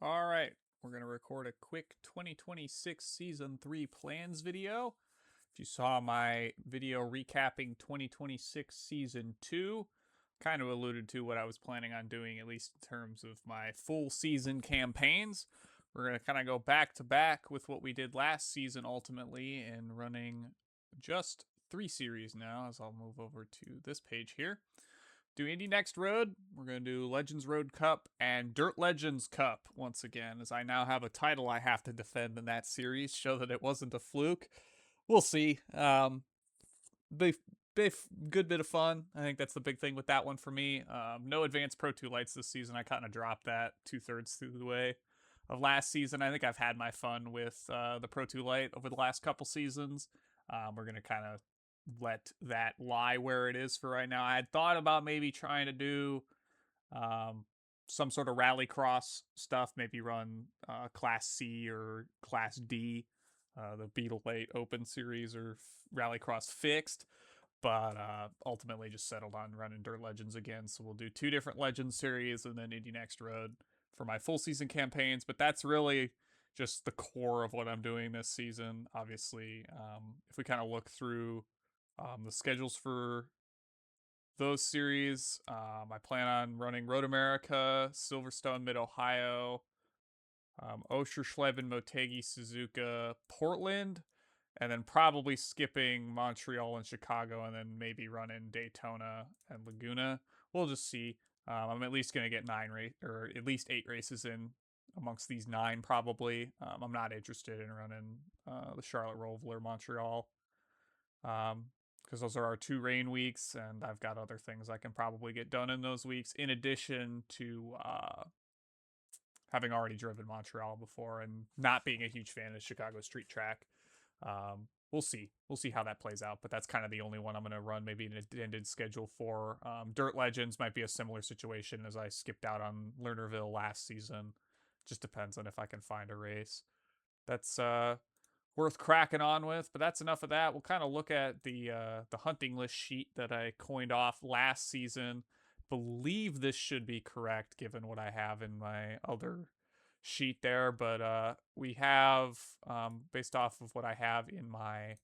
All right, we're going to record a quick 2026 Season 3 plans video. If you saw my video recapping 2026 Season 2, kind of alluded to what I was planning on doing, at least in terms of my full season campaigns. We're going to kind of go back to back with what we did last season ultimately, and running just 3 series now, as I'll move over to this page here. Do Indy Next Road. We're going to do Legends Road Cup and Dirt Legends Cup once again, as I now have a title I have to defend in that series, show that it wasn't a fluke. We'll see. Good bit of fun. I think that's the big thing with that one for me. No advanced Pro 2 lights this season. I kind of dropped that 2/3 through the way of last season. I think I've had my fun with the Pro 2 light over the last couple seasons. We're going to kind of let that lie where it is for right now. I had thought about maybe trying to do some sort of rallycross stuff, maybe run Class C or Class D, the Beetle 8 Open Series or Rallycross Fixed, but ultimately just settled on running Dirt Legends again. So we'll do 2 different Legends series and then Indy Next Road for my full season campaigns, but that's really just the core of what I'm doing this season. Obviously, if we kind of look through the schedules for those series, I plan on running Road America, Silverstone, Mid Ohio, Oschersleben, Motegi, Suzuka, Portland, and then probably skipping Montreal and Chicago, and then maybe running Daytona and Laguna. We'll just see. I'm at least going to get or at least 8 races in amongst these 9, probably. I'm not interested in running the Charlotte Roval or Montreal, because those are our 2 rain weeks, and I've got other things I can probably get done in those weeks, in addition to having already driven Montreal before and not being a huge fan of Chicago street track. We'll see. We'll see how that plays out, but that's kind of the only one I'm going to run maybe an extended schedule for. Dirt Legends might be a similar situation, as I skipped out on Lernerville last season. Just depends on if I can find a race. That's worth cracking on with, but that's enough of that. We'll kind of look at the hunting list sheet that I coined off last season. Believe this should be correct given what I have in my other sheet there, but we have, based off of what I have in my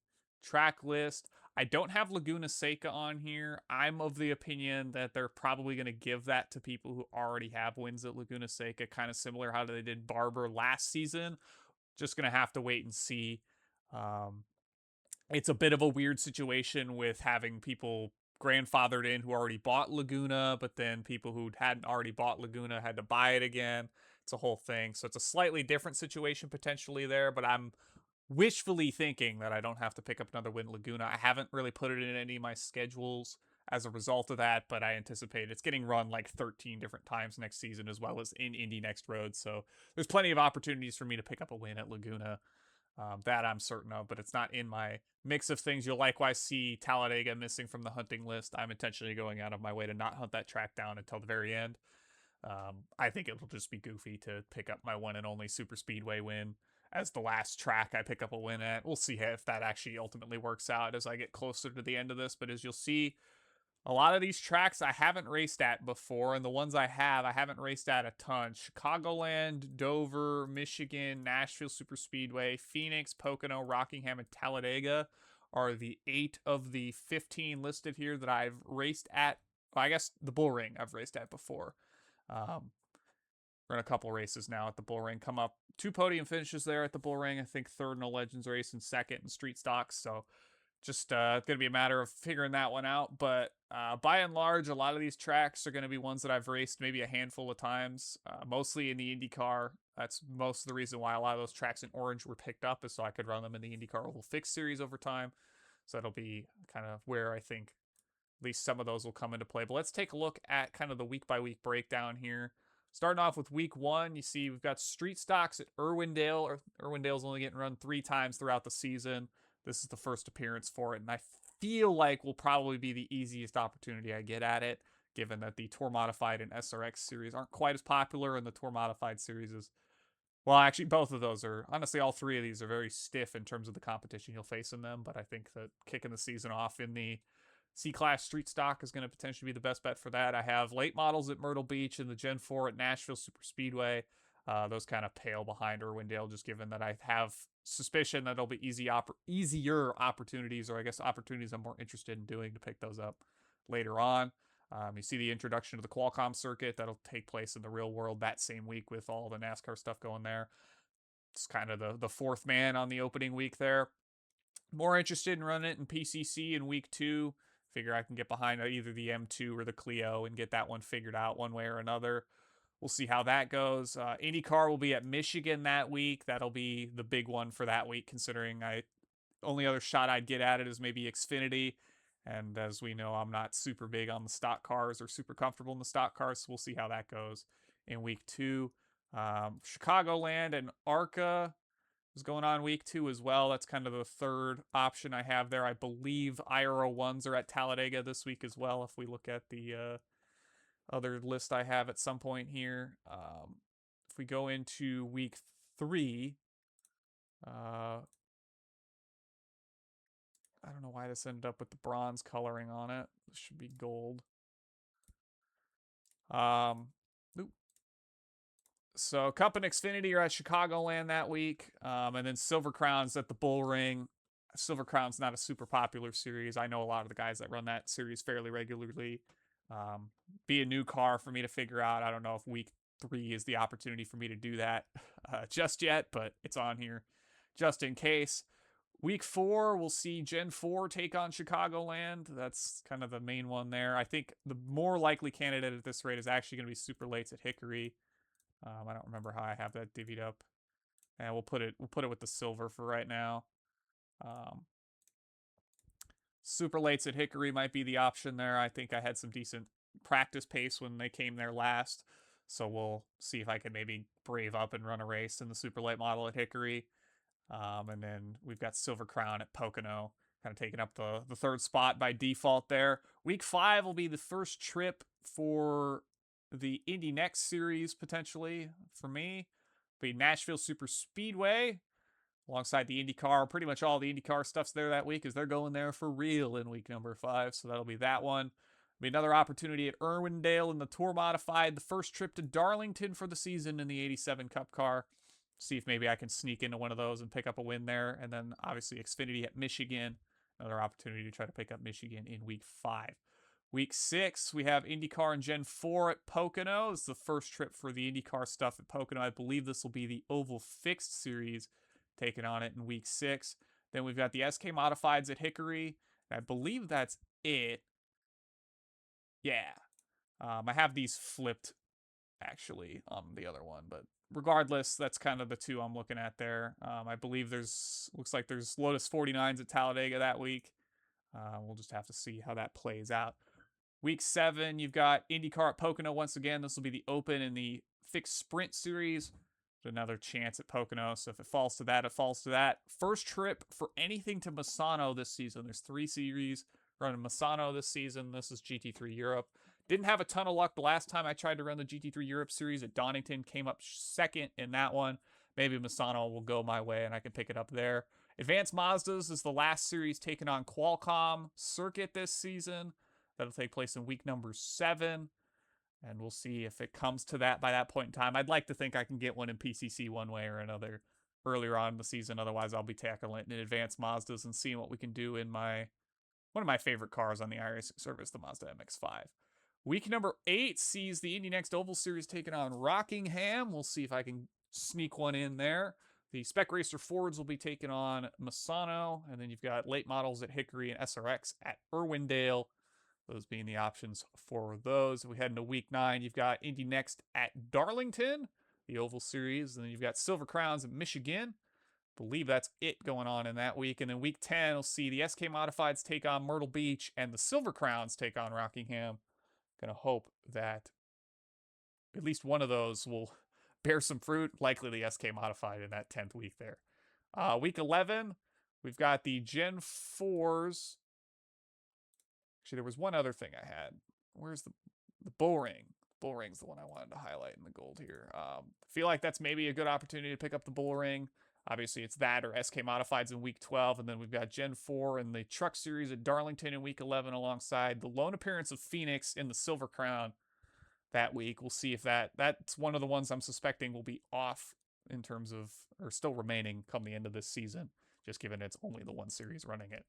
track list, I don't have Laguna Seca on here. I'm of the opinion that they're probably going to give that to people who already have wins at Laguna Seca, kind of similar how they did Barber last season. Just going to have to wait and see. Um, it's a bit of a weird situation with having people grandfathered in who already bought Laguna, but then people who hadn't already bought Laguna had to buy it again. It's a whole thing. So it's a slightly different situation potentially there, but I'm wishfully thinking that I don't have to pick up another win Laguna. I haven't really put it in any of my schedules as a result of that, but I anticipate it's getting run like 13 different times next season, as well as in Indy Next Road. So there's plenty of opportunities for me to pick up a win at Laguna. That I'm certain of, but it's not in my mix of things. You'll likewise see Talladega missing from the hunting list. I'm intentionally going out of my way to not hunt that track down until the very end. I think it'll just be goofy to pick up my one and only super speedway win as the last track I pick up a win at. We'll see if that actually ultimately works out as I get closer to the end of this, but as you'll see, a lot of these tracks I haven't raced at before, and the ones I haven't raced at a ton. Chicagoland, Dover, Michigan, Nashville Superspeedway, Phoenix, Pocono, Rockingham, and Talladega are the 8 of the 15 listed here that I've raced at. Well, I guess the Bull Ring I've raced at before. Run a couple races now at the Bull Ring. Come up 2 podium finishes there at the Bull Ring. I think 3rd in a Legends race and 2nd in Street Stocks. So just going to be a matter of figuring that one out. But by and large, a lot of these tracks are going to be ones that I've raced maybe a handful of times, mostly in the IndyCar. That's most of the reason why a lot of those tracks in orange were picked up, is so I could run them in the IndyCar Oval Fix series over time. So that'll be kind of where I think at least some of those will come into play. But let's take a look at kind of the week by week breakdown here. Starting off with week 1, you see we've got street stocks at Irwindale. Irwindale's only getting run 3 times throughout the season. This is the first appearance for it, and I feel like will probably be the easiest opportunity I get at it, given that the Tour Modified and SRX series aren't quite as popular, and the Tour Modified series is, well, actually, both of those are, honestly, all 3 of these are very stiff in terms of the competition you'll face in them, but I think that kicking the season off in the C-Class Street Stock is going to potentially be the best bet for that. I have late models at Myrtle Beach and the Gen 4 at Nashville Super Speedway. Those kind of pale behind Irwindale, just given that I have suspicion that there'll be easier opportunities, or I guess opportunities I'm more interested in doing to pick those up later on. You see the introduction to the Qualcomm circuit that'll take place in the real world that same week with all the NASCAR stuff going there. It's kind of the fourth man on the opening week there. More interested in running it in PCC in week 2. Figure I can get behind either the M2 or the Clio and get that one figured out one way or another. We'll see how that goes. IndyCar will be at Michigan that week. That'll be the big one for that week, considering I only other shot I'd get at it is maybe Xfinity. And as we know, I'm not super big on the stock cars or super comfortable in the stock cars. So we'll see how that goes in week 2. Chicagoland and ARCA is going on week 2 as well. That's kind of the third option I have there. I believe IRO1s are at Talladega this week as well, if we look at the other list I have at some point here. If we go into week 3, I don't know why this ended up with the bronze coloring on it. This should be gold. So Cup and Xfinity are at Chicagoland that week, and then Silver Crown's at the Bull Ring. Silver Crown's not a super popular series. I know a lot of the guys that run that series fairly regularly. Be a new car for me to figure out. I don't know if week 3 is the opportunity for me to do that just yet, but it's on here just in case. Week 4, we'll see Gen 4 take on Chicagoland. That's kind of the main one there. I think the more likely candidate at this rate is actually going to be Super Lates at Hickory. I don't remember how I have that divvied up. And we'll put it with the silver for right now. Super Lates at Hickory might be the option there. I think I had some decent practice pace when they came there last. So we'll see if I can maybe brave up and run a race in the Super Late model at Hickory. And then we've got Silver Crown at Pocono, kind of taking up the third spot by default there. Week 5 will be the first trip for the Indy Next series, potentially, for me. It'll be Nashville Super Speedway, alongside the IndyCar. Pretty much all the IndyCar stuff's there that week, as they're going there for real in week number 5, so that'll be that one. Be another opportunity at Irwindale in the Tour Modified, the first trip to Darlington for the season in the 87 Cup car. See if maybe I can sneak into one of those and pick up a win there. And then obviously Xfinity at Michigan, another opportunity to try to pick up Michigan in week 5. Week 6, we have IndyCar and Gen 4 at Pocono. It's the first trip for the IndyCar stuff at Pocono. I believe this will be the Oval Fixed Series taking on it in week 6. Then we've got the SK Modifieds at Hickory. I believe that's it. Yeah. I have these flipped actually on the other one, but regardless, that's kind of the two I'm looking at there. I believe looks like there's Lotus 49s at Talladega that week. We'll just have to see how that plays out. Week 7, you've got IndyCar at Pocono once again. This will be the Open in the Fixed Sprint Series. Another chance at Pocono, so if it falls to that, it falls to that. First trip for anything to Misano this season. There's 3 series running Misano this season. This is GT3 Europe. Didn't have a ton of luck the last time I tried to run the GT3 Europe series at Donington. Came up second in that one. Maybe Misano will go my way and I can pick it up there. Advanced Mazdas is the last series taking on Qualcomm Circuit this season. That'll take place in week number 7. And we'll see if it comes to that by that point in time. I'd like to think I can get one in PCC one way or another earlier on in the season. Otherwise, I'll be tackling it in Advanced Mazdas and seeing what we can do in one of my favorite cars on the iRacing service, the Mazda MX-5. Week number 8 sees the Indy Next Oval Series taking on Rockingham. We'll see if I can sneak one in there. The Spec Racer Fords will be taking on Misano. And then you've got late models at Hickory and SRX at Irwindale. Those being the options for those. We head into week 9. You've got Indy Next at Darlington, the Oval Series. And then you've got Silver Crowns at Michigan. Believe that's it going on in that week. And then week 10, we'll see the SK Modifieds take on Myrtle Beach and the Silver Crowns take on Rockingham. Gonna hope that at least one of those will bear some fruit. Likely the SK Modified in that 10th week there. Week 11, we've got the Gen 4s. Actually, there was one other thing I had. Where's the Bull Ring? Bull Ring's the one I wanted to highlight in the gold here. Feel like that's maybe a good opportunity to pick up the Bull Ring. Obviously, it's that or SK Modifieds in week 12. And then we've got Gen 4 and the Truck Series at Darlington in week 11 alongside the lone appearance of Phoenix in the Silver Crown. that week. We'll see if that's one of the ones I'm suspecting will be off in terms of, or still remaining come the end of this season, just given it's only the one series running it.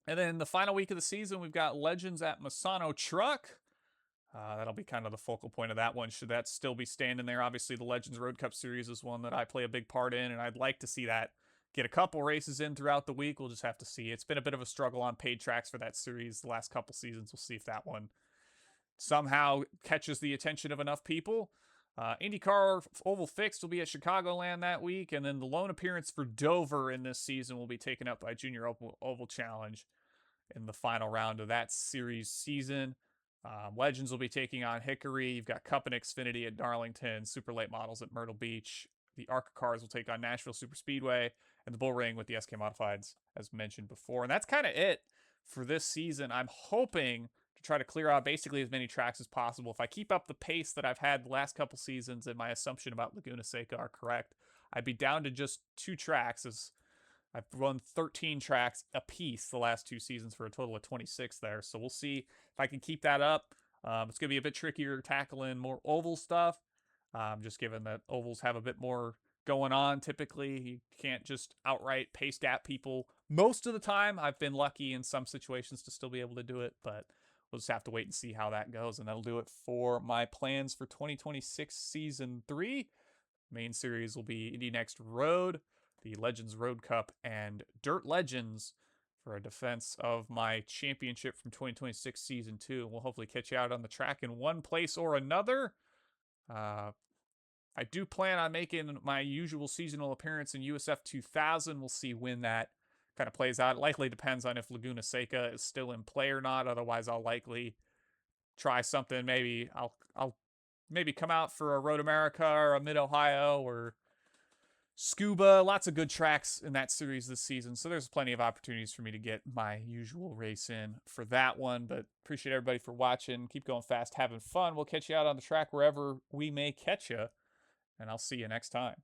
And then the final week of the season, we've got Legends at Misano Truck. That'll be kind of the focal point of that one. Should that still be standing there? Obviously, the Legends Road Cup Series is one that I play a big part in, and I'd like to see that get a couple races in throughout the week. We'll just have to see. It's been a bit of a struggle on paid tracks for that series the last couple seasons. We'll see if that one somehow catches the attention of enough people. IndyCar Oval Fixed will be at Chicagoland that week, and then the lone appearance for Dover in this season will be taken up by Junior Oval Challenge in the final round of that series season. Legends will be taking on Hickory. You've got Cup and Xfinity at Darlington, Super Late Models at Myrtle Beach. The ARCA cars will take on Nashville Super Speedway, and the Bull Ring with the SK Modifieds, as mentioned before. And that's kind of it for this season. I'm hoping to try to clear out basically as many tracks as possible. If I keep up the pace that I've had the last couple seasons and my assumption about Laguna Seca are correct, I'd be down to just 2 tracks, as I've run 13 tracks a piece the last 2 seasons for a total of 26 there. So we'll see if I can keep that up. It's going to be a bit trickier tackling more oval stuff, just given that ovals have a bit more going on typically. You can't just outright pace gap people. Most of the time, I've been lucky in some situations to still be able to do it, but we'll just have to wait and see how that goes. And that'll do it for my plans for 2026 Season 3. Main series will be Indy Next Road, the Legends Road Cup, and Dirt Legends for a defense of my championship from 2026 Season 2. We'll hopefully catch you out on the track in one place or another. I do plan on making my usual seasonal appearance in USF 2000. We'll see when that kind of plays out. It likely depends on if Laguna Seca is still in play or not. Otherwise, I'll likely try something. Maybe I'll maybe come out for a Road America or a Mid Ohio or Scuba. Lots of good tracks in that series this season, so there's plenty of opportunities for me to get my usual race in for that one. But appreciate everybody for watching. Keep going fast, having fun. We'll catch you out on the track wherever we may catch you, and I'll see you next time.